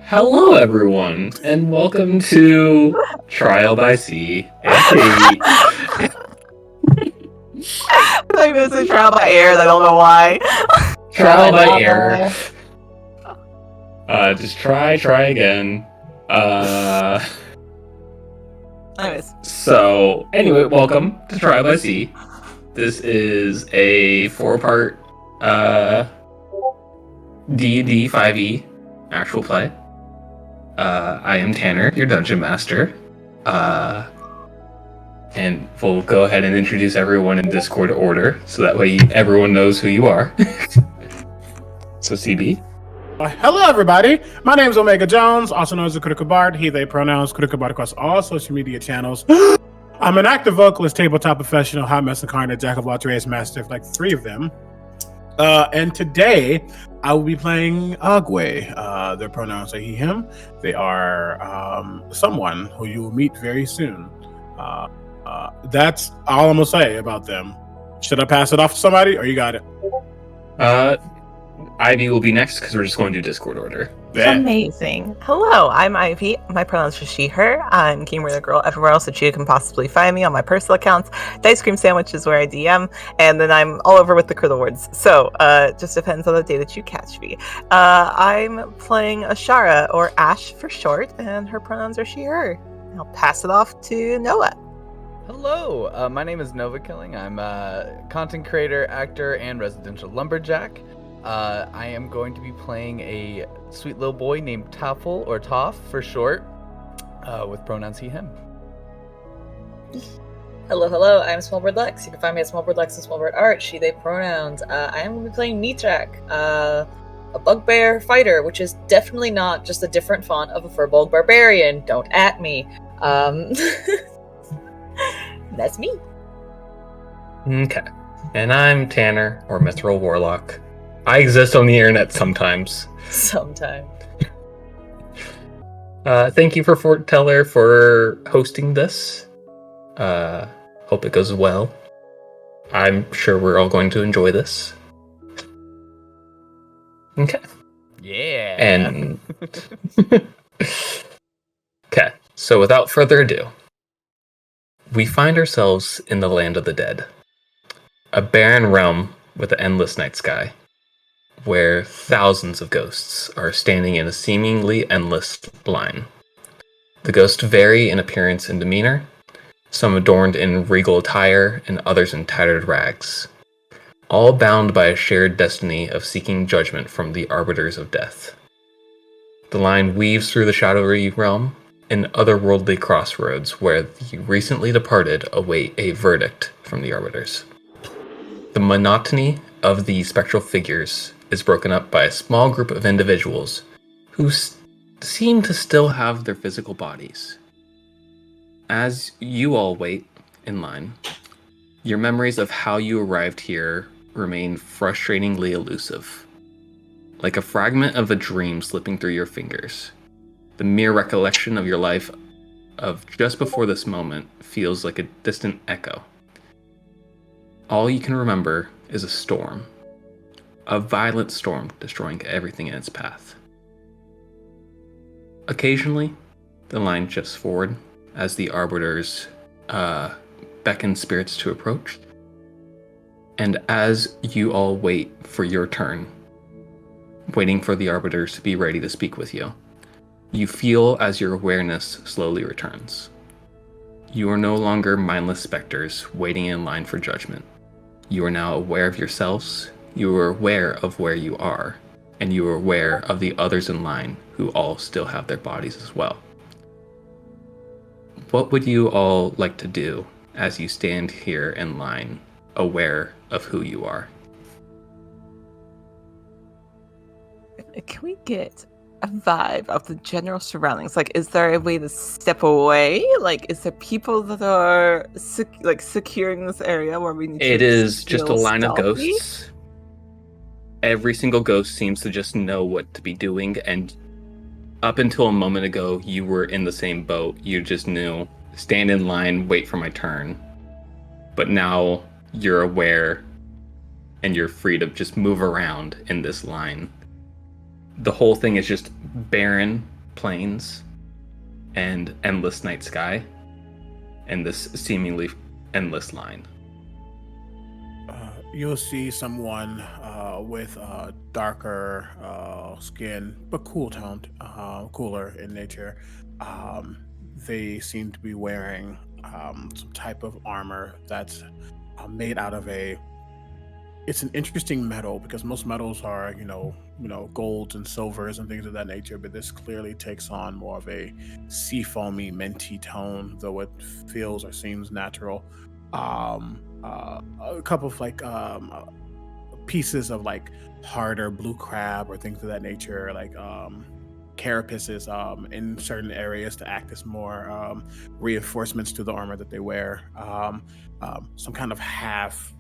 Hello, everyone, and welcome to Trial by Sea. I think this is trial by air. I don't know why. Trial by Air. Just try again. Anyways, So, anyway, welcome to Trial by Sea. This is a 4-part D&D 5e actual play. I am Tanner, your dungeon master. And we'll go ahead and introduce everyone in Discord order, so that way everyone knows who you are. So, CB. Hello, everybody. My name is Omega Jones, also known as the Critical Bard. He, they pronouns, Critical Bard across all social media channels. I'm an active vocalist, tabletop professional, hot mess incarnate, jack of all trades, master of like 3 of them. And today, I will be playing Agwè. Their pronouns are he, him. They are someone who you will meet very soon. That's all I'm going to say about them. Should I pass it off to somebody, or you got it? Ivy will be next, because we're just going to do Discord order. amazing. Hello, I'm Ivy. My pronouns are she, her. I'm Gamer the Girl everywhere else that you can possibly find me on my personal accounts. Dice Cream Sandwich is where I DM, and then I'm all over with the Criddle Words. So, just depends on the day that you catch me. I'm playing Ashara, or Ash for short, and her pronouns are she, her. I'll pass it off to Noah. Hello, my name is Nova Killing. I'm a content creator, actor, and residential lumberjack. I am going to be playing a sweet little boy named Tápholl, or Toph for short, with pronouns he, him. Hello, I'm Smallbird Lex. You can find me at Smallbird Lex and Smallbird Art, she, they pronouns. I am going to be playing Nitrak, a bugbear fighter, which is definitely not just a different font of a Furbolg barbarian. Don't at me. That's me. Okay. And I'm Tanner, or Mithril Warlock. I exist on the internet sometimes. Sometime. Thank you for Fort Teller for hosting this. Hope it goes well. I'm sure we're all going to enjoy this. Okay. Yeah. And okay, so without further ado, we find ourselves in the land of the dead, a barren realm with an endless night sky, where thousands of ghosts are standing in a seemingly endless line. The ghosts vary in appearance and demeanor, some adorned in regal attire and others in tattered rags, all bound by a shared destiny of seeking judgment from the arbiters of death. The line weaves through the shadowy realm and otherworldly crossroads where the recently departed await a verdict from the arbiters. The monotony of the spectral figures is broken up by a small group of individuals who seem to still have their physical bodies. As you all wait in line, your memories of how you arrived here remain frustratingly elusive. Like a fragment of a dream slipping through your fingers, the mere recollection of your life of just before this moment feels like a distant echo. All you can remember is a storm. A violent storm destroying everything in its path. Occasionally, the line shifts forward as the arbiters beckon spirits to approach. And as you all wait for your turn, waiting for the arbiters to be ready to speak with you, you feel as your awareness slowly returns. You are no longer mindless specters waiting in line for judgment. You are now aware of yourselves, you are aware of where you are, and you are aware of the others in line who all still have their bodies as well. What would you all like to do as you stand here in line, aware of who you are? Can we get a vibe of the general surroundings? Like, is there a way to step away? Like, is there people that are securing this area where we need to? It is just a feel line of stealthy? ghosts. Every single ghost seems to just know what to be doing, and up until a moment ago, you were in the same boat. You just knew, stand in line, wait for my turn. But now you're aware, and you're free to just move around in this line. The whole thing is just barren plains and endless night sky and this seemingly endless line. You'll see someone with darker skin, but cool toned, cooler in nature. They seem to be wearing some type of armor that's made out of it's an interesting metal, because most metals are, golds and silvers and things of that nature, but this clearly takes on more of a seafoamy, minty tone, though it feels or seems natural. A couple of pieces of harder blue crab or things of that nature, carapaces in certain areas to act as more reinforcements to the armor that they wear. Some kind of half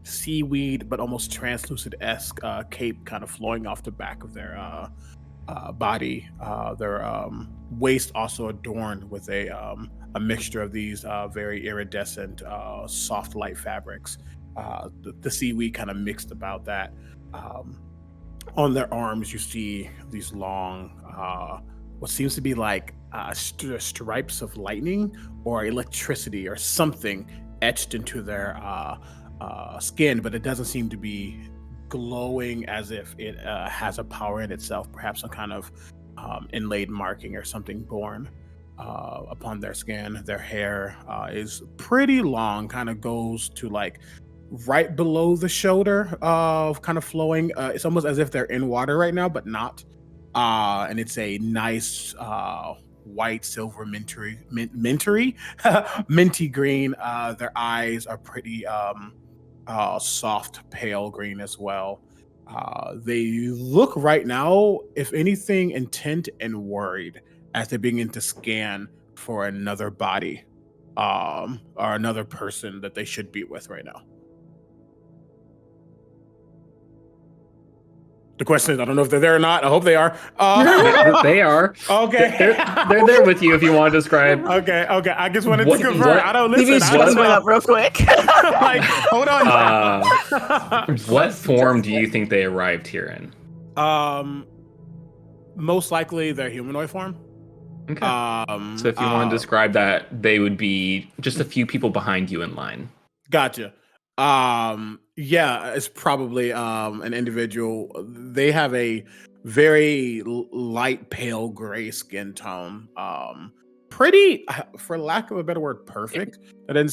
seaweed, but almost translucent-esque cape kind of flowing off the back of their body. Their waist also adorned with a mixture of these very iridescent, soft, light fabrics. The seaweed kind of mixed about that. On their arms, you see these long, what seems to be stripes of lightning or electricity or something etched into their skin, but it doesn't seem to be glowing as if it has a power in itself, perhaps some kind of inlaid marking or something born upon their skin. Their hair is pretty long, kind of goes to right below the shoulder, kind of flowing. It's almost as if they're in water right now, but not. And it's a nice white, silver, minty green. Their eyes are pretty soft, pale green as well. They look right now, if anything, intent and worried as they begin to scan for another body, or another person that they should be with right now. The question is, I don't know if they're there or not. I hope they are. They are. Okay. They're there with you if you want to describe. Okay. I just wanted to confirm. I don't listen. I just went up real quick. Hold on. What form do you think they arrived here in? Most likely their humanoid form. Okay. So if you want to describe that, they would be just a few people behind you in line. Gotcha. Yeah, it's probably an individual. They have a very light, pale gray skin tone. Pretty, for lack of a better word, perfect. There doesn't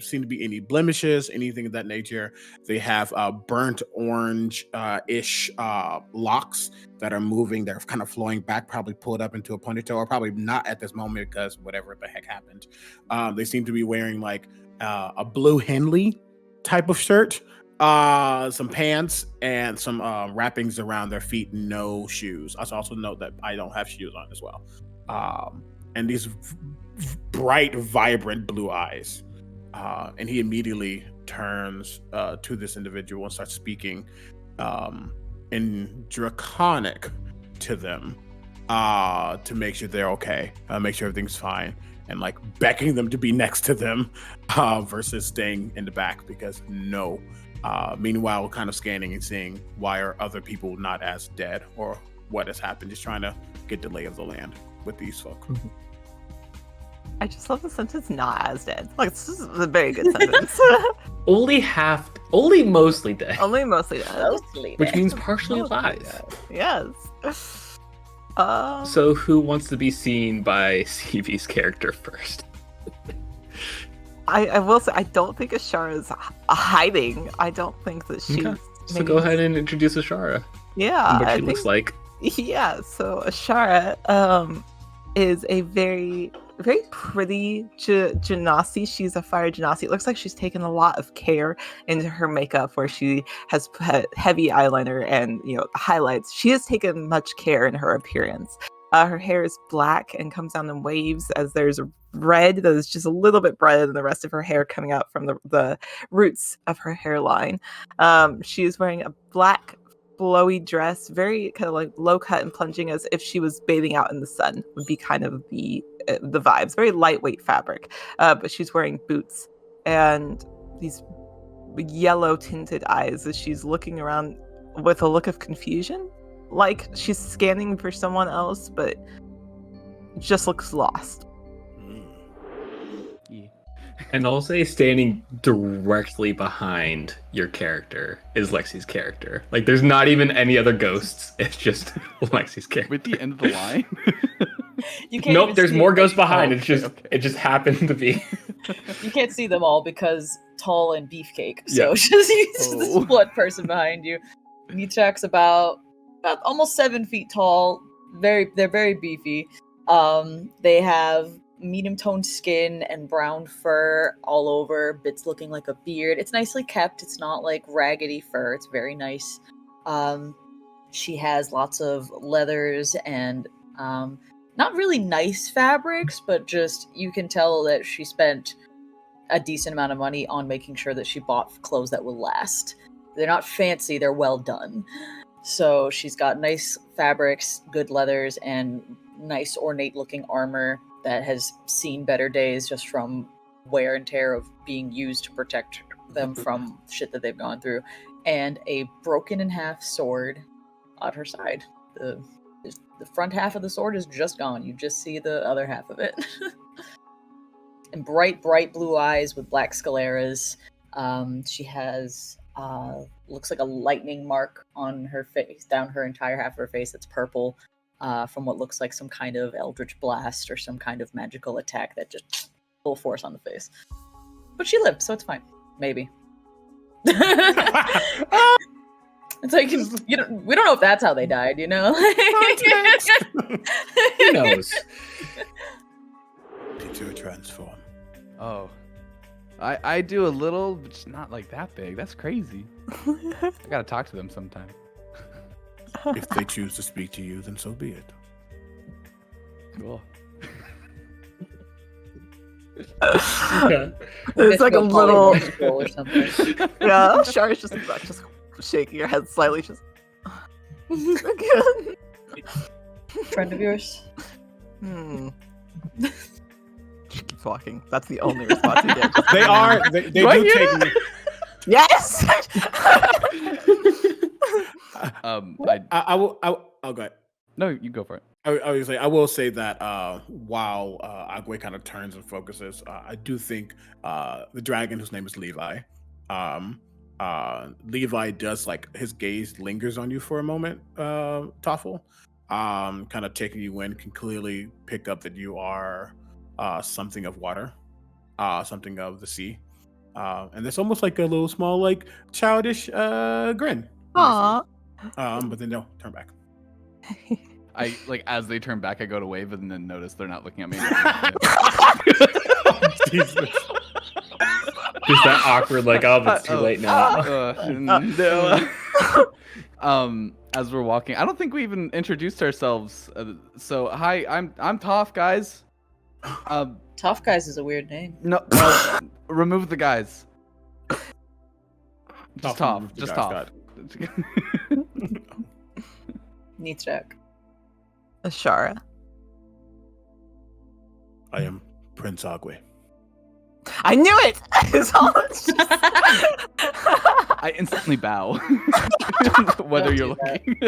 seem to be any blemishes, anything of that nature. They have burnt orange ish locks that are moving. They're kind of flowing back, probably pulled up into a ponytail, or probably not at this moment because whatever the heck happened. They seem to be wearing a blue Henley type of shirt, some pants, and some wrappings around their feet. No shoes. I also note that I don't have shoes on as well. And these bright, vibrant blue eyes. And he immediately turns to this individual and starts speaking in Draconic to them to make sure they're okay, make sure everything's fine, and beckoning them to be next to them versus staying in the back, because no. Meanwhile, kind of scanning and seeing why are other people not as dead or what has happened, just trying to get the lay of the land with these folk. I just love the sentence "not as dead." This is a very good sentence. Only mostly dead. Only mostly dead. Mostly Which dead. means partially alive. Yes. So who wants to be seen by CV's character first? I will say I don't think Ashara's hiding. I don't think that she's. Okay. So go ahead and introduce Ashara. Yeah, What she looks like. Yeah. So Ashara is a very, very pretty genasi. She's a fire genasi. It looks like she's taken a lot of care into her makeup, where she has put heavy eyeliner and highlights. She has taken much care in her appearance. Her hair is black and comes down in waves, as there's red that is just a little bit brighter than the rest of her hair coming out from the roots of her hairline. She is wearing a black flowy dress, very kind of low cut and plunging, as if she was bathing out in the sun, would be kind of the vibes. Very lightweight fabric, but she's wearing boots and these yellow tinted eyes as she's looking around with a look of confusion. like she's scanning for someone else, but just looks lost. Yeah. And I'll say standing directly behind your character is Lexi's character. Like, there's not even any other ghosts. It's just Lexi's character. We're at the end of the line. You can't Nope, even there's see more it. ghosts behind. Oh, It's just okay. it just happened to be. You can't see them all because tall and beefcake. So Yeah. it's just this Oh. one person behind you. Nitrak's about almost 7 feet tall. They're very beefy. They have medium toned skin and brown fur all over, bits looking like a beard. It's nicely kept. It's not like raggedy fur. It's very nice. She has lots of leathers and not really nice fabrics, but just you can tell that she spent a decent amount of money on making sure that she bought clothes that will last. They're not fancy, they're well done. So she's got nice fabrics, good leathers, and nice ornate looking armor that has seen better days just from wear and tear of being used to protect them from shit that they've gone through. And a broken in half sword at her side. The front half of the sword is just gone. You just see the other half of it. And bright blue eyes with black scaleras. She has looks like a lightning mark on her face, down her entire half of her face that's purple, from what looks like some kind of eldritch blast or some kind of magical attack that just full force on the face. But she lived, so it's fine. Maybe. It's like we don't know if that's how they died, you know? Who knows? Did you transform? Oh. I do a little, but it's not like that big. That's crazy. I gotta talk to them sometime. If they choose to speak to you, then so be it. Cool. It's like a little. or something. Yeah, Shara's just shaking her head slightly, just. Friend of yours. She keeps walking. That's the only response you get. They are. They do Right here? take me. Yes. I will. I'll go ahead. No, you go for it. I will say that while Agwè kind of turns and focuses, I do think the dragon, whose name is Levi, Levi does, like, his gaze lingers on you for a moment, Tápholl, kind of taking you in, can clearly pick up that you are something of water, something of the sea, and there's almost like a little small, like, childish grin. Aww. But then no, turn back. I like as they turn back, I go to wave and then notice they're not looking at me. Jesus. Just that awkward, like, oh, it's too late now. No. As we're walking, I don't think we even introduced ourselves. So hi, I'm Toph, guys. Tough Guys is a weird name. No, remove the guys. Just Toph. Just Toph. Nitrak. Ashara. I am Prince Agwè. I knew it. It's all- it's just- I instantly bow. Whether you're looking.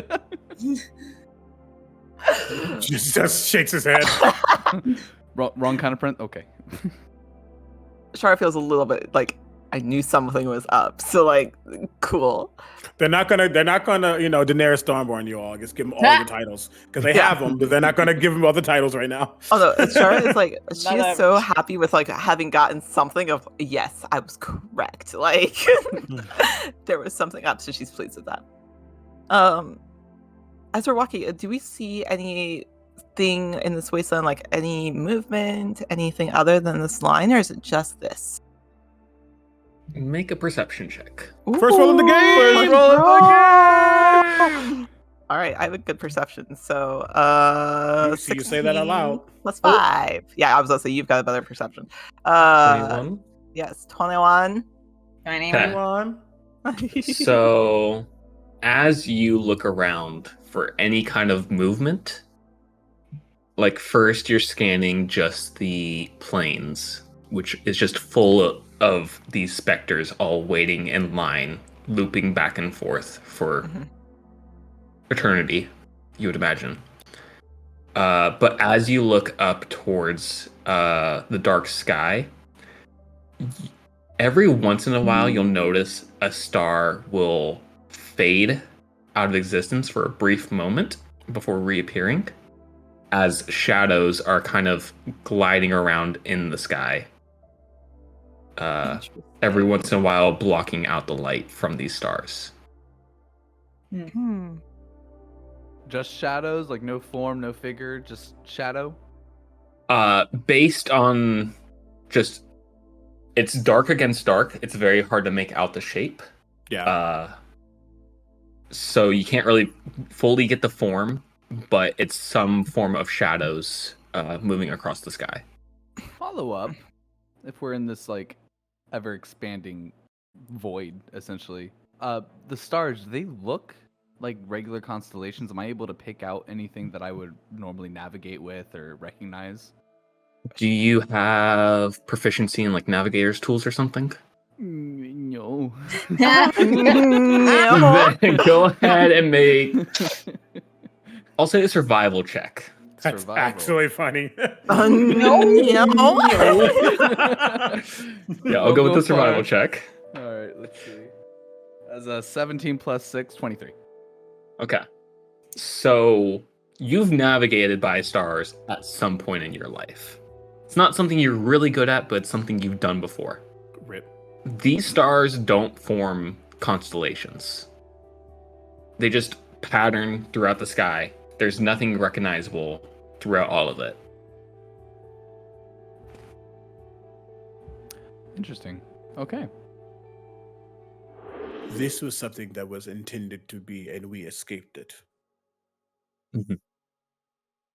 Just shakes his head. Wrong kind of print. Okay. Ashara feels a little bit like I knew something was up. So like, cool. They're not gonna, Daenerys Stormborn you all. Just give them all the titles because they have them, but they're not gonna give them all the titles right now. Oh no, Ashara is like she Not is so average. happy with like having gotten something of yes, I was correct. Like there was something up, so she's pleased with that. As we're walking, do we see anything in this wasteland, like any movement, anything other than this line, or is it just this? Make a perception check. First roll of the game! First roll of the game! All right, I have a good perception. So, You say that out loud. 16 plus 5. Yeah, I was gonna say you've got a better perception. 21. Yes, 21. Okay. 21. So, as you look around for any kind of movement, like first you're scanning just the plains, which is just full of these specters all waiting in line, looping back and forth for eternity, you would imagine. But as you look up towards the dark sky, every once in a while you'll notice a star will fade out of existence for a brief moment before reappearing, as shadows are kind of gliding around in the sky. Every once in a while blocking out the light from these stars. Just shadows, like no form, no figure, just shadow? Based on just... It's dark against dark. It's very hard to make out the shape. Yeah. So you can't really fully get the form, but it's some form of shadows moving across the sky. Follow up. If we're in this like ever expanding void, essentially. The stars, they look like regular constellations. Am I able to pick out anything that I would normally navigate with or recognize? Do you have proficiency in like navigator's tools or something? No. No. Then go ahead and make... I'll say a survival check. That's Survival. actually funny. No. Yeah, I'll go with the survival far. check. All right, let's see. As a 17 plus 6, 23. Okay. So you've navigated by stars at some point in your life. It's not something you're really good at, but it's something you've done before. Rip. These stars don't form constellations. They just pattern throughout the sky. There's nothing recognizable throughout all of it. Interesting. Okay. This was something that was intended to be, and we escaped it. Mhm.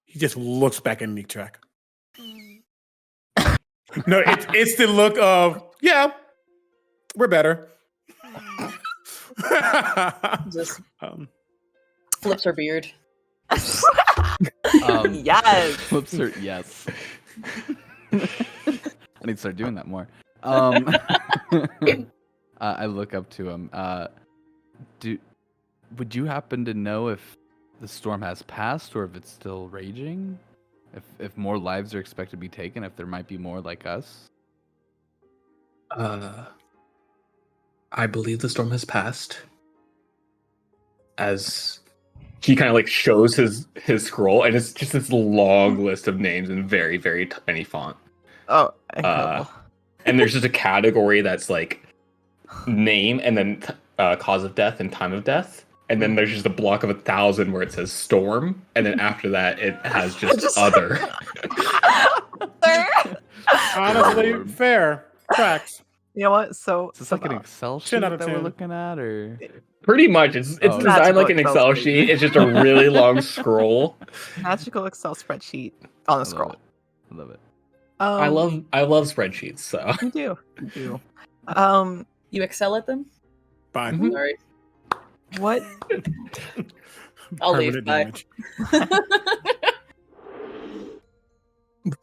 He just looks back at Nitrak. No, it's the look of, yeah, we're better. Just Um, flips her beard. Yes. Flips her, yes. I need to start doing that more. I look up to him. Would you happen to know if the storm has passed or if it's still raging? If more lives are expected to be taken, if there might be more like us? I believe the storm has passed. As he kind of like shows his scroll, and it's just this long list of names in very, very tiny font. Oh, incredible. And there's just a category that's like name and then cause of death and time of death. And then there's just a block of 1,000 where it says storm. And then after that, it has just other. honestly, fair. Tracks. You know what? So Is this like an Excel 10 sheet out of that we're 10. looking at, or Pretty much. It's Oh. designed like an Magical Excel Excel sheet. It's just a really long scroll. magical Excel spreadsheet on I a scroll. love it. I love spreadsheets, so. You do. You do. You excel at them? Fine. Mhm. Alright. What? I'll leave. Permanent Bye. damage.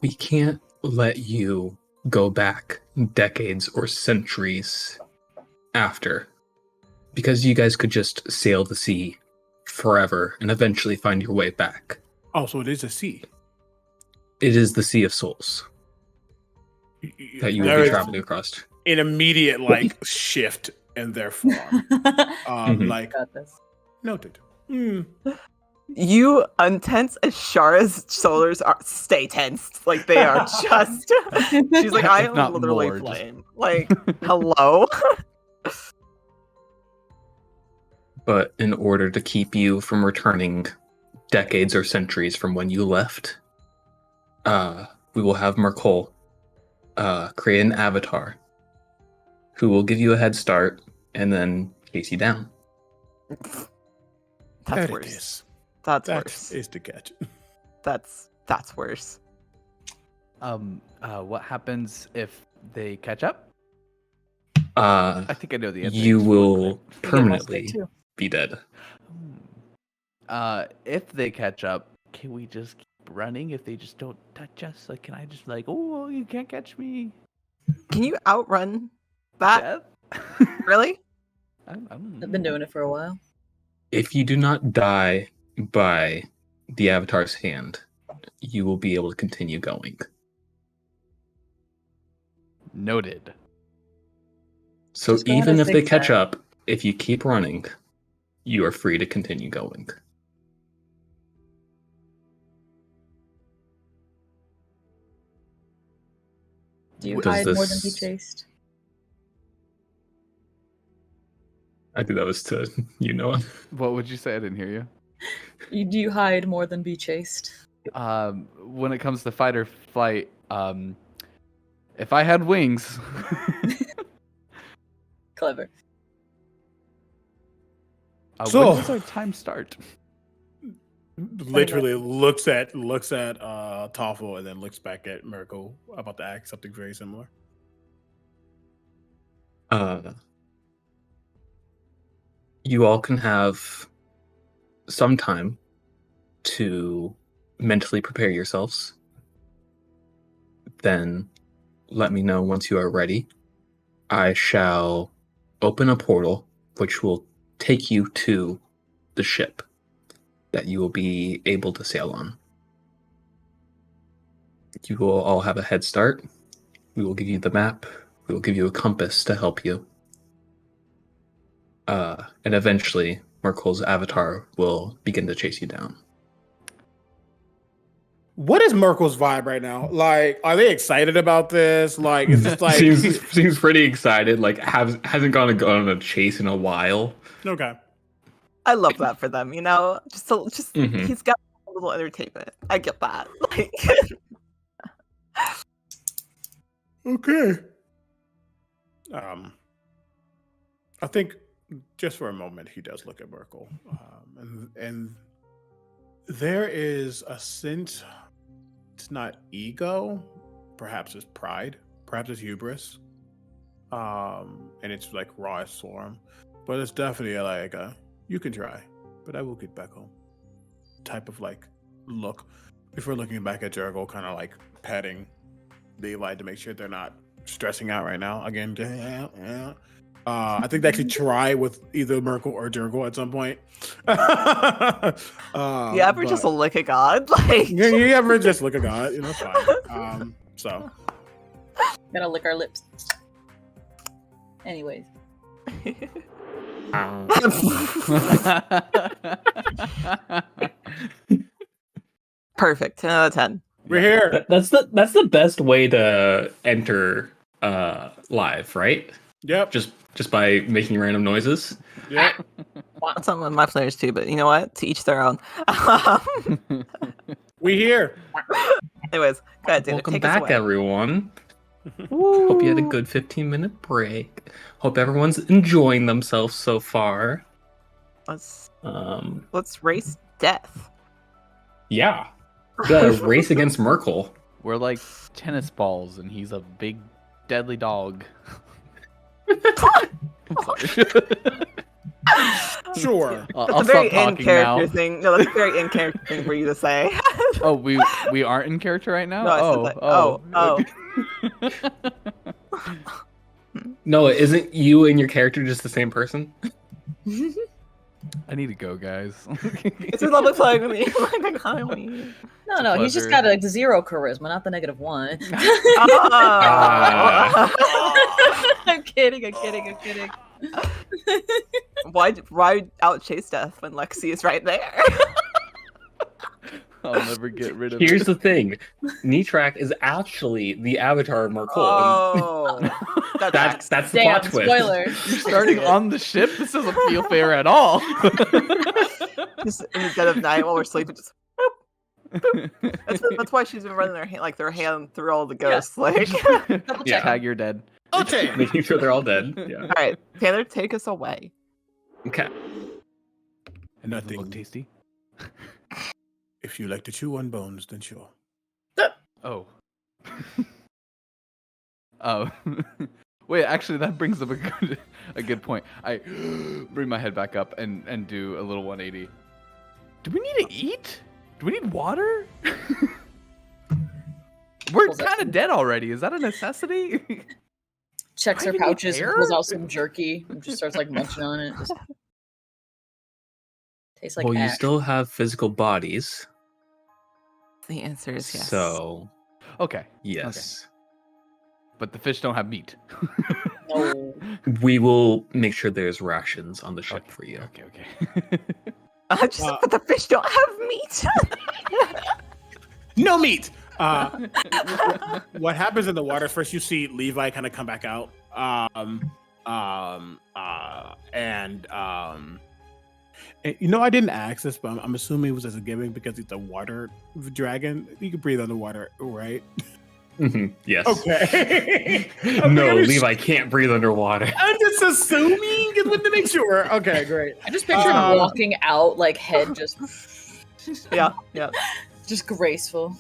We can't let you go back decades or centuries after, because you guys could just sail the sea forever and eventually find your way back. Oh, so it is a sea. It is the Sea of Souls that you will There be is traveling across. an immediate like shift in their form. Mhm. Like Got this. noted. You untense Ashara's shoulders stay tensed. Like they are just. She's like, I If am not literally more, just- flame. Like, hello. But in order to keep you from returning decades or centuries from when you left, we will have Merkle create an avatar who will give you a head start and then chase you down. That's There it worse. is. That's That worse. is the catch. That's worse. What happens if they catch up? Uh, I think I know the answer. you Just will real quick. permanently be dead. If they catch up, can we just keep running if they just don't touch us? Like, can I just like, oh, you can't catch me? Can you outrun that? Death? Really? I don't I've been doing it for a while. If you do not die by the Avatar's hand, you will be able to continue going. Noted. So Just go on even a if they catch zigzag. up, if you keep running, you are free to continue going. Do you Does hide more than be this- chased? I think that was to Noah. What would you say? I didn't hear you. Do you hide more than be chased? When it comes to fight or flight, if I had wings, Clever. So- when does our time start? Literally looks at Tápholl and then looks back at Miracle, about to ask something very similar. You all can have some time to mentally prepare yourselves. Then let me know once you are ready. I shall open a portal which will take you to the ship that you will be able to sail on. You will all have a head start. We will give you the map. We will give you a compass to help you. And eventually, Merkel's avatar will begin to chase you down. What is Merkel's vibe right now? Like, are they excited about this? Like, is this like seems pretty excited. Like hasn't gone on a chase in a while. okay? I love that for them, just Mhm. he's got a little entertainment. I get that. Like Okay. I think just for a moment he does look at Merkel, and there is a sense. It's not ego, perhaps it's pride, perhaps it's hubris, and it's like rawest form, but it's definitely like a you can try, but I will get back home type of like look before looking back at Jurgle, kind of like petting Levi to make sure they're not stressing out right now. Again, I think they actually try with either Merkel or Jurgle at some point. the average is a lick of God. Like you ever just look at God, it's fine. So Gotta lick our lips. Anyways. Perfect. 10 out of 10. we're here. That's the best way to enter live, right? Yep. Just by making random noises. Yep. That's some of my players too, but you know what? To each their own. We here. Anyways, go ahead, David. Welcome Take us back, away. everyone. Hope you had a good 15-minute break. Hope everyone's enjoying themselves so far. Let's Um, race death. yeah. The race against Merkel. We're like tennis balls, and he's a big, deadly dog. Sure. I'll That's a stop very in talking character now. thing. No, that's a very in character thing for you to say. Oh, we aren't in character right now. No, I said that. Noah, isn't you and your character just the same person? I need to go, guys. It's a lovely playing with me. Like, kindly. No, he's just pleasure. got a 0 charisma, not the -1. I'm kidding. Why out chase death when Lexi is right there? I'll never get rid of Here's it. the thing. Nitrak is actually the avatar of Merkel. Oh, That's the Damn, plot twist. spoiler. You're starting on the ship? This doesn't feel fair at all. just in the dead of night while we're sleeping. Just that's why she's been running their hand through all the ghosts. Like, Double Yeah. check. Tag, you're dead. Okay. Making sure they're all dead. Yeah. all right, Taylor, take us away. Okay. And Does it nothing. look tasty? If you like to chew on bones, then sure. Oh. Oh. Wait, actually, that brings up a good point. I bring my head back up and do a little 180. Do we need to eat? Do we need water? We're Pulls out kind of some- dead already. Is that a necessity? Checks Do I her even need pouches, air? pulls out some jerky, and just starts like munching on it. Just, Tastes like well, you ash. still have physical bodies. The answer is yes. So, Okay. yes. But the fish don't have meat. No. We will make sure there's rations on the ship for you. Okay. But the fish don't have meat. No meat. What happens in the water? First, you see Levi kind of come back out, and you know, I didn't ask this, but I'm assuming it was as a gimmick because it's a water dragon. You can breathe underwater, right? Yes. Okay. No, Levi can't breathe underwater. I'm just assuming. Just wanted to make sure. Okay, great. I just picture him walking out, like head just. Yeah. Just graceful.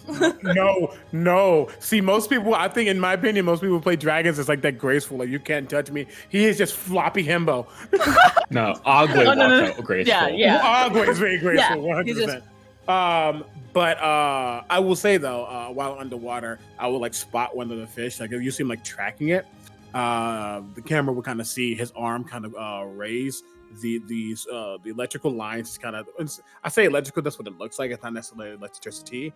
No. See, most people, I think, in my opinion, most people play dragons. It's like that graceful, like you can't touch me. He is just floppy himbo. No, Agwè walks out graceful. Yeah. Agwè is very graceful, Yeah, 100%. But I will say though, while underwater, I will like spot one of the fish. Like if you see him like tracking it, the camera will kind of see his arm kind of raise. The electrical lines kind of, I say electrical, that's what it looks like. It's not necessarily electricity.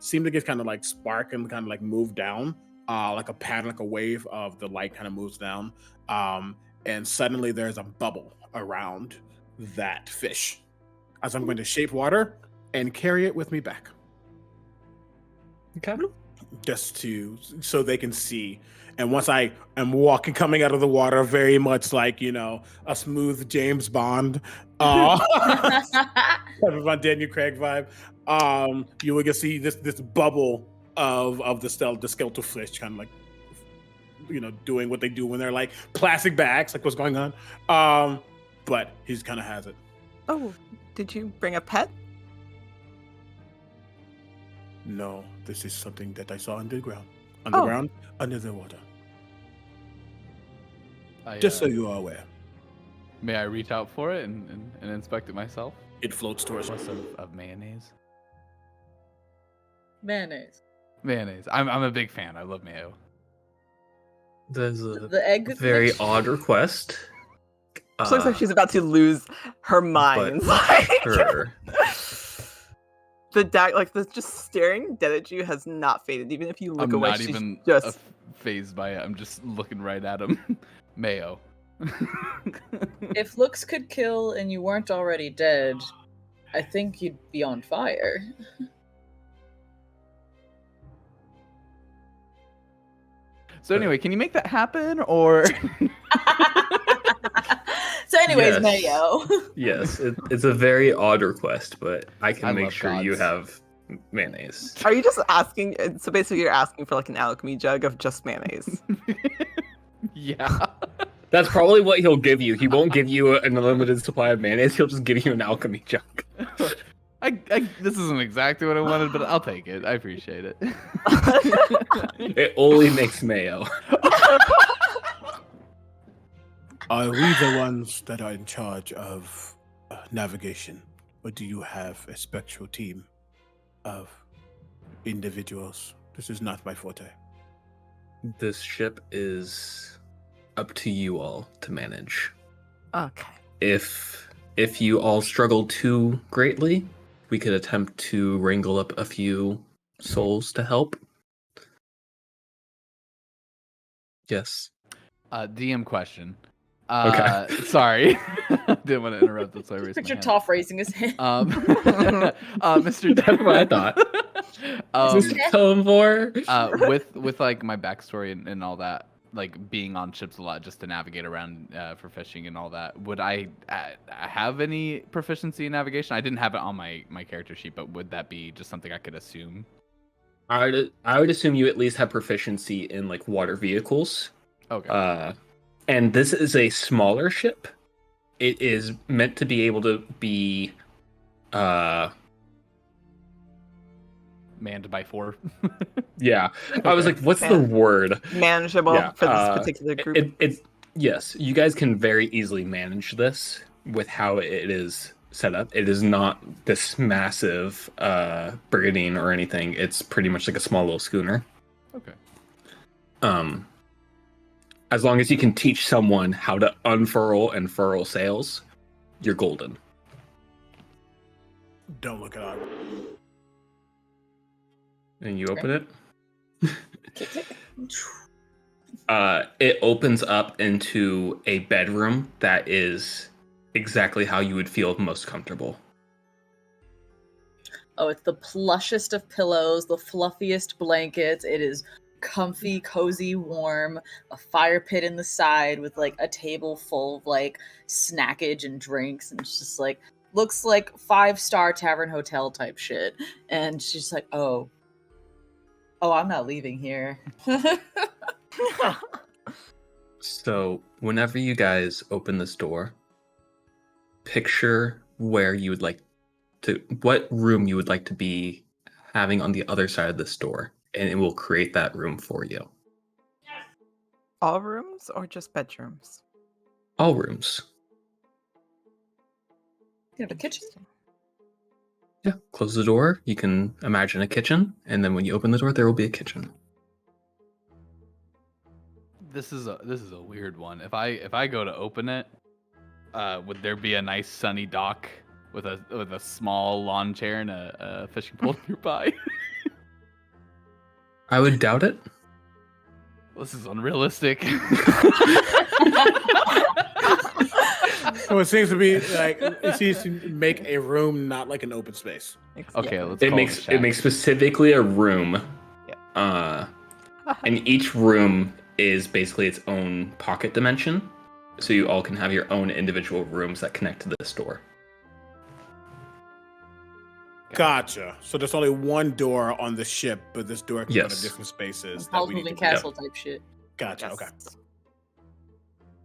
Seem to get kind of like spark and kind of like move down, like a pattern, like a wave of the light kind of moves down. And suddenly there's a bubble around that fish. As I'm going to shape water and carry it with me back. Okay. Just so they can see. And once I am coming out of the water, very much like, you know, a smooth James Bond, type of a Daniel Craig vibe. You will get see this bubble of the skeletal fish, kind of like, you know, doing what they do when they're like plastic bags, like what's going on. But he kind of has it. Oh, did you bring a pet? No, this is something that I saw underground, under the water. Just so you are aware. May I reach out for it and inspect it myself? It floats towards Plus you. of mayonnaise. Mayonnaise. Mayonnaise. I'm a big fan. I love mayo. There's a The egg. very fish? odd request. She looks like she's about to lose her mind. Her. The just staring dead at you has not faded. Even if you look I'm away, not she's even just phased by it. I'm just looking right at him. Mayo. If looks could kill and you weren't already dead, I think you'd be on fire. So anyway, can you make that happen, or? So, anyways, Yes. Mayo. Yes, it's a very odd request, but I can I make love sure you gods. have mayonnaise. Are you just asking? So basically, you're asking for like an alchemy jug of just mayonnaise. Yeah. That's probably what he'll give you. He won't give you an unlimited supply of mayonnaise. He'll just give you an alchemy jug. This isn't exactly what I wanted, but I'll take it. I appreciate it. It only makes mayo. Are we the ones that are in charge of navigation, or do you have a spectral team of individuals? This is not my forte. This ship is up to you all to manage. Okay. If you all struggle too greatly, we could attempt to wrangle up a few souls to help. Yes. DM question. Okay. Sorry. Didn't want to interrupt. That's why I raised my Picture hand. Toph raising his hand. Mr. That's what I thought. Is this tone for? With like my backstory and all that, like being on ships a lot just to navigate around for fishing and all that, would I have any proficiency in navigation? I didn't have it on my character sheet, but would that be just something I could assume? I would assume you at least have proficiency in like water vehicles. Okay. And this is a smaller ship. It is meant to be able to be Manned by 4. yeah. I was like, what's the word? Manageable Yeah, for this particular group. It's yes, you guys can very easily manage this with how it is set up. It is not this massive brigantine or anything. It's pretty much like a small little schooner. Okay. As long as you can teach someone how to unfurl and furl sails, you're golden. Don't look at Agwè. And you open it. It opens up into a bedroom that is exactly how you would feel most comfortable. Oh, it's the plushest of pillows, the fluffiest blankets. It is comfy, cozy, warm. A fire pit in the side with like a table full of like snackage and drinks, and it's just like looks like 5-star tavern hotel type shit. And she's like, "Oh, I'm not leaving here." So, whenever you guys open this door, picture where you would like to, what room you would like to be having on the other side of this door, and it will create that room for you. All rooms or just bedrooms? All rooms. You have a kitchen? Yeah. Close the door. You can imagine a kitchen, and then when you open the door, there will be a kitchen. This is a weird one. If I go to open it, would there be a nice sunny dock with a small lawn chair and a fishing pole nearby? I would doubt it. This is unrealistic. So it seems to be like it seems to make a room not like an open space. Okay, Yeah. let's It call makes shack. it makes specifically a room. Yeah. And each room is basically its own pocket dimension, so you all can have your own individual rooms that connect to this door. Gotcha. So there's only one door on the ship, but this door can go to Yes. different spaces. Howl's we need Moving to- Castle type shit. Gotcha. Yes. Okay.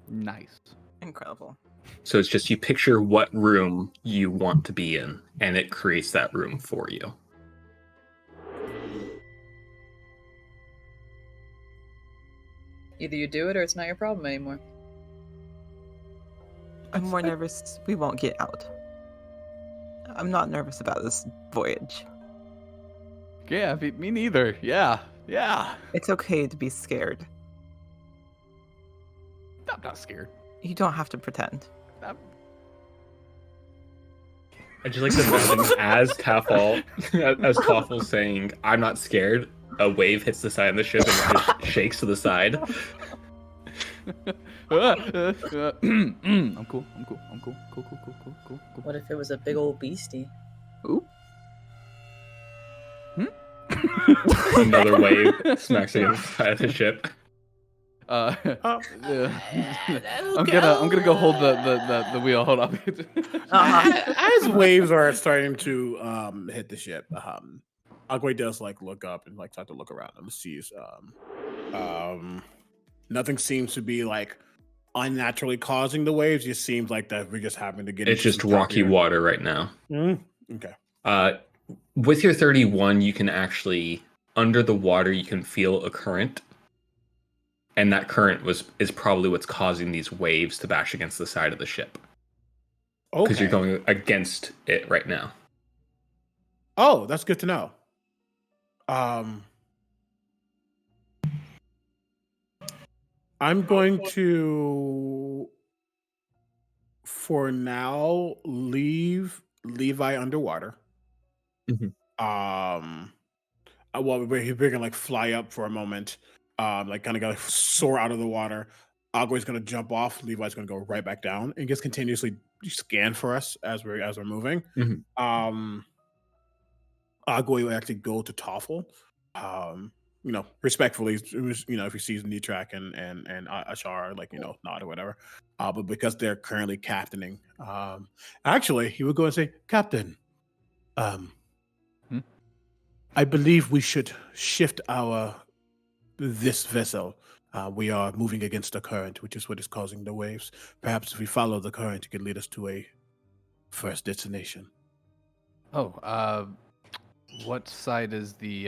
Nice. Incredible. So it's just you picture what room you want to be in, and it creates that room for you. Either you do it or it's not your problem anymore. I'm more nervous we won't get out. I'm not nervous about this voyage. Yeah, me neither. Yeah. It's okay to be scared. I'm not scared. You don't have to pretend. I just like to imagine as Tápholl saying, "I'm not scared." A wave hits the side of the ship and it just shakes to the side. I'm cool. Cool. What if it was a big old beastie? Ooh. Another wave smacks against the side of the ship. Oh. I'm gonna go hold the wheel. Hold on. As waves are starting to hit the ship, Agwè does like look up and like start to look around and sees nothing seems to be like unnaturally causing the waves. It seems like that we're just having to get. It's into just some rocky happier- water right now. Okay. With your 31, you can actually, under the water, you can feel a current. And that current is probably what's causing these waves to bash against the side of the ship. Because Okay. you're going against it right now. Oh, that's good to know. I'm going to, for now, leave Levi underwater. Mhm. Well, we're gonna like fly up for a moment, like kind of gonna soar out of the water. Agwè's gonna jump off. Levi's gonna go right back down and just continuously scan for us as we're moving. Mhm. Agwè will actually go to Tápholl. Respectfully, if he sees Nitrak and Ashara, like, nod or whatever. But because they're currently captaining, actually, he would go and say, "Captain, I believe we should shift this vessel. We are moving against the current, which is what is causing the waves. Perhaps if we follow the current, it could lead us to a first destination." What side is the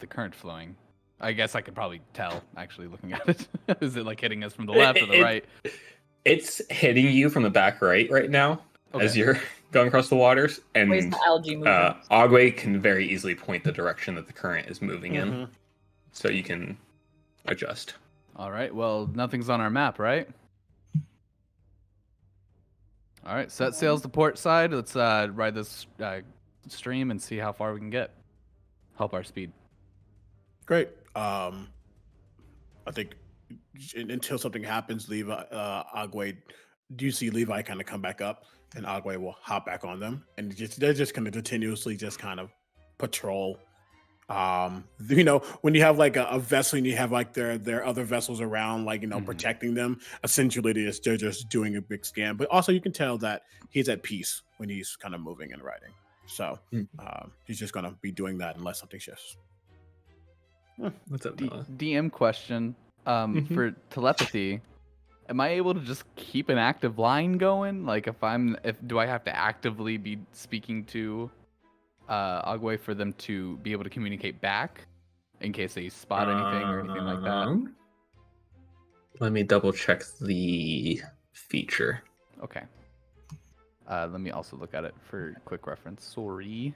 current flowing? I guess I could probably tell actually looking at it. Is it like hitting us from the left or the right? It's hitting you from the back right now as Okay. you're going across the waters. And Where's the algae moving? Agwè can very easily point the direction that the current is moving in. Mhm. So you can adjust. All right. Well, nothing's on our map, right? All right, set sails to port side. Let's ride this stream and see how far we can get. Help our speed. Great. I think until something happens, Levi, Agwè, do you see Levi kind of come back up, and Agwè will hop back on them, and they're just going to continuously just kind of patrol. When you have like a vessel and you have like their other vessels around, like protecting them. Essentially, they're just doing a big scan. But also, you can tell that he's at peace when he's kind of moving and riding. So he's just going to be doing that unless something shifts. What's up, Noah? DM question. For telepathy, am I able to just keep an active line going? Like, do I have to actively be speaking to Agwè for them to be able to communicate back in case they spot anything or anything like that? Let me double check the feature. Okay. Let me also look at it for quick reference. Sorry.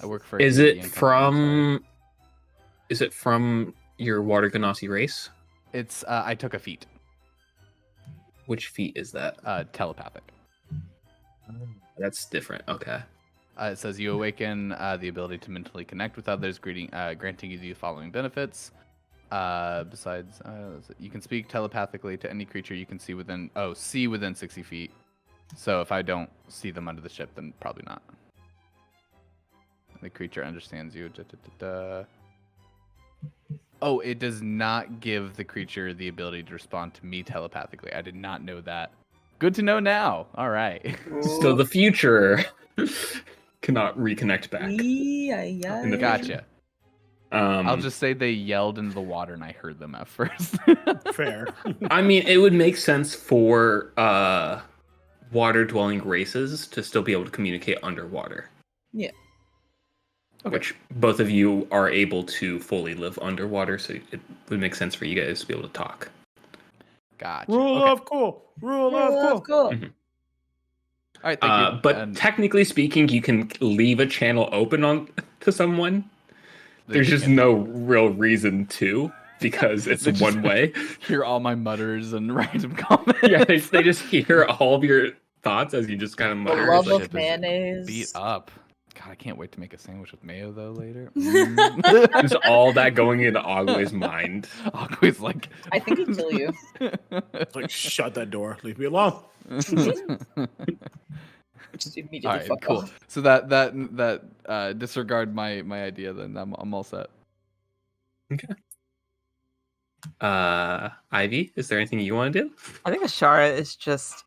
I work for. Is it from your Water Ganassi race? It's I took a feat. Which feat is that? Telepathic. That's different. Okay. It says you awaken the ability to mentally connect with others, granting you the following benefits. Besides, you can speak telepathically to any creature you can see within 60 feet. So if I don't see them under the ship, then probably not. The creature understands you. Oh, it does not give the creature the ability to respond to me telepathically. I did not know that. Good to know now. All right. So the future cannot reconnect back. Gotcha. I'll just say they yelled into the water and I heard them at first. Fair. I mean, it would make sense for water-dwelling races to still be able to communicate underwater. Yeah. Okay. Which both of you are able to fully live underwater, so it would make sense for you guys to be able to talk. Gotcha. Rule of cool. Mm-hmm. All right, thank you. But technically speaking, you can leave a channel open to someone. There's just no real reason to, because it's one way. Hear all my mutters and random comments. Yeah, they just hear all of your thoughts as you just kind of The mutter. love Like, of mayonnaise. beat up. God, I can't wait to make a sandwich with mayo though later. There's all that going into Agwè's mind. Agwè's like, I think he'd kill you. It's like, shut that door. Leave me alone. Just immediately all right, fuck cool. off. So that disregard my idea. Then I'm all set. Okay. Ivy, is there anything you want to do? I think Ashara is just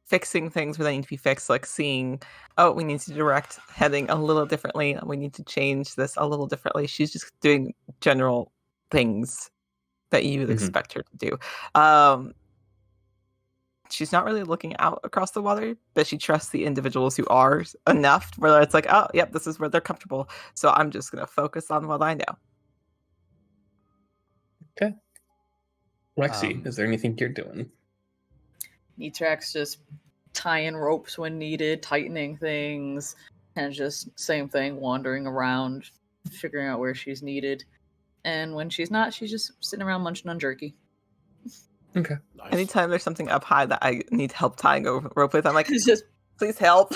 fixing things where they need to be fixed, like seeing, we need to direct heading a little differently. We need to change this a little differently. She's just doing general things that you would expect her to do. She's not really looking out across the water, but she trusts the individuals who are enough where it's like, oh, yep, this is where they're comfortable. So I'm just going to focus on what I know. Okay. Lexi, is there anything you're doing? Nitrak's just tying ropes when needed, tightening things, and just same thing, wandering around, figuring out where she's needed. And when she's not, she's just sitting around munching on jerky. Okay. Nice. Anytime there's something up high that I need help tying a rope with, I'm like, It's just please help.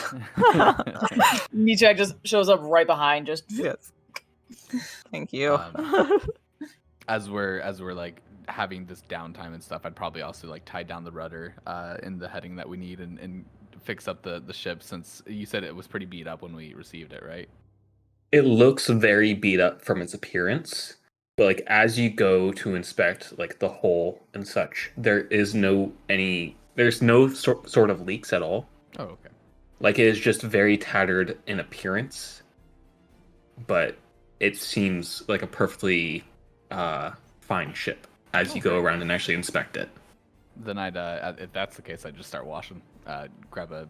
Nitrak just shows up right behind, just Yes. Thank you. As we're like having this downtime and stuff, I'd probably also like tie down the rudder in the heading that we need and fix up the ship, since you said it was pretty beat up when we received it, right? It looks very beat up from its appearance, but like as you go to inspect like the hull and such, there's no sort of leaks at all. Oh, okay. Like it is just very tattered in appearance, but it seems like a perfectly fine ship as you go around and actually inspect it. Then I'd if that's the case, I'd just start washing. Grab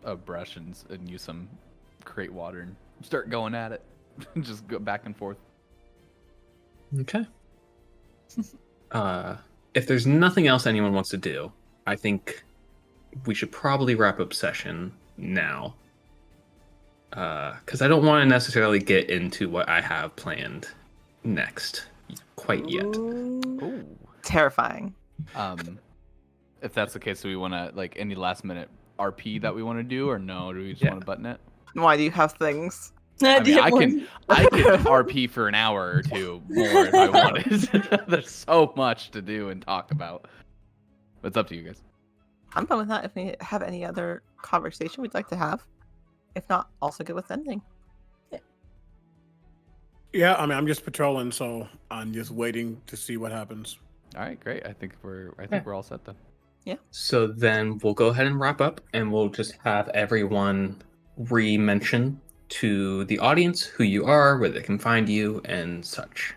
a brush and use some crate water and start going at it. Just go back and forth. Okay. If there's nothing else anyone wants to do, I think we should probably wrap up session now. Because I don't want to necessarily get into what I have planned next quite yet. Ooh. Terrifying. If that's the case, do we want to like any last minute RP that we want to do, or no? Do we just want to button it? Why do you have things? I mean, I can RP for an hour or two more if I wanted. There's so much to do and talk about. But it's up to you guys. I'm fine with that if we have any other conversation we'd like to have. If not, also good with ending. Yeah, I mean, I'm just patrolling, so I'm just waiting to see what happens. All right, great. I think we're all set then. Yeah. So then we'll go ahead and wrap up, and we'll just have everyone re-mention to the audience who you are, where they can find you, and such.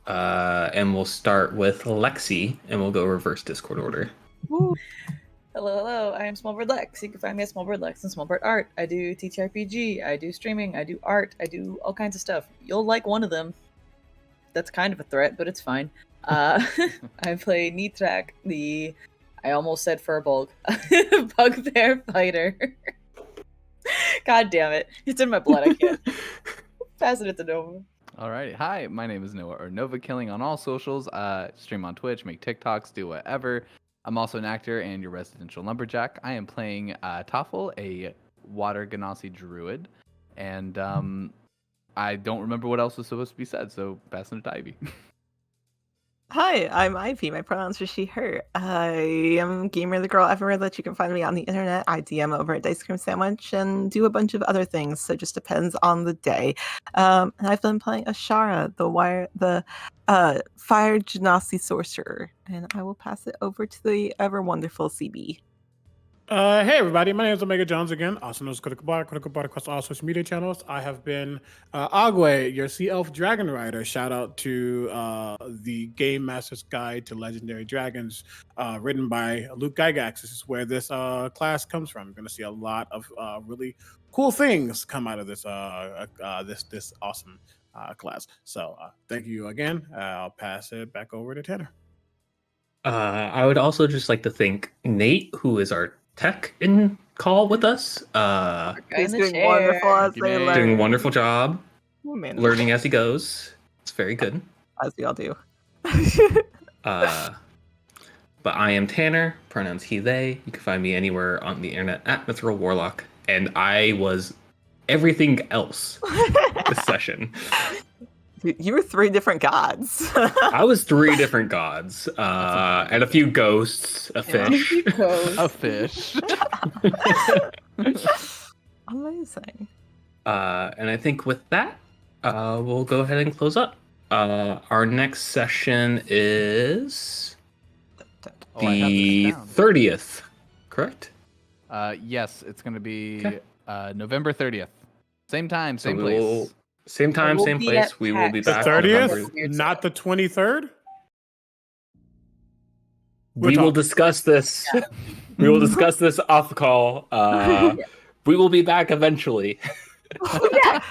And we'll start with Lexi, and we'll go reverse Discord order. Woo. Hello, I am Smallbird Lex. You can find me at Smallbird Lex and Smallbird Art. I do TTRPG, I do streaming, I do art, I do all kinds of stuff. You'll like one of them. That's kind of a threat, but it's fine. I play Nitrak, I almost said Furbolg, bugbear fighter. God damn it. It's in my blood, I can't. Passing it to Nova. Alrighty. Hi, my name is Noah, or Nova Killing on all socials. Stream on Twitch, make TikToks, do whatever. I'm also an actor and your residential lumberjack. I am playing Tápholl, a water Ganassi druid. And I don't remember what else was supposed to be said, so passing it to Ivy. Hi, I'm Ivy. My pronouns are she, her. I am gamer the girl everywhere that you can find me on the internet. I DM over at Ice Cream Sandwich and do a bunch of other things, so it just depends on the day. And I've been playing Ashara, the fire Genasi sorcerer, and I will pass it over to the ever wonderful CB. Hey everybody, my name is Omega Jones again, also known as Critical Bard across all social media channels. I have been Agwè, your Sea Elf Dragon Rider. Shout out to the Game Master's Guide to Legendary Dragons, written by Luke Gygax. This is where this class comes from. You're going to see a lot of really cool things come out of this this awesome class. So thank you again. I'll pass it back over to Tanner. I would also just like to thank Nate, who is our tech in call with us. He's doing wonderful as they learn. Doing a wonderful job, Learning as he goes. It's very good. As we all do. But I am Tanner, pronouns he, they. You can find me anywhere on the internet at Mithril Warlock. And I was everything else this session. You were 3 different gods. I was 3 different gods, and a few ghosts, a fish. A fish. Amazing. And I think with that, we'll go ahead and close up. Our next session is the 30th, correct? Yes, it's going to be November 30th. Same time, same place. Same time, same place. We will be back. The 30th, November. not the 23rd. We will discuss this. We will discuss this off the call. We will be back eventually. Yeah.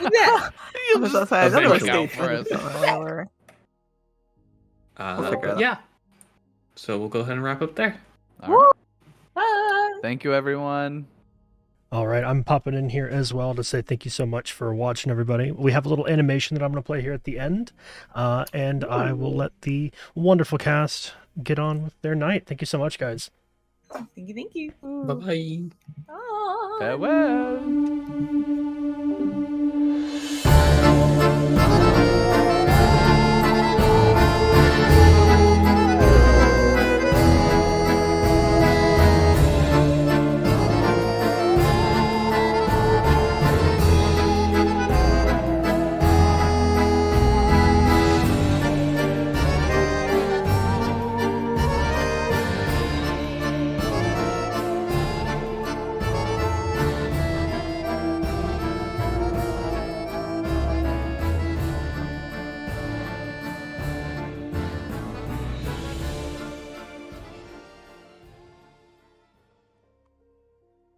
So we'll go ahead and wrap up there. All right. Bye. Thank you, everyone. All right, I'm popping in here as well to say thank you so much for watching, everybody. We have a little animation that I'm going to play here at the end, and I will let the wonderful cast get on with their night. Thank you so much, guys. Thank you. Bye-bye. Bye. Farewell.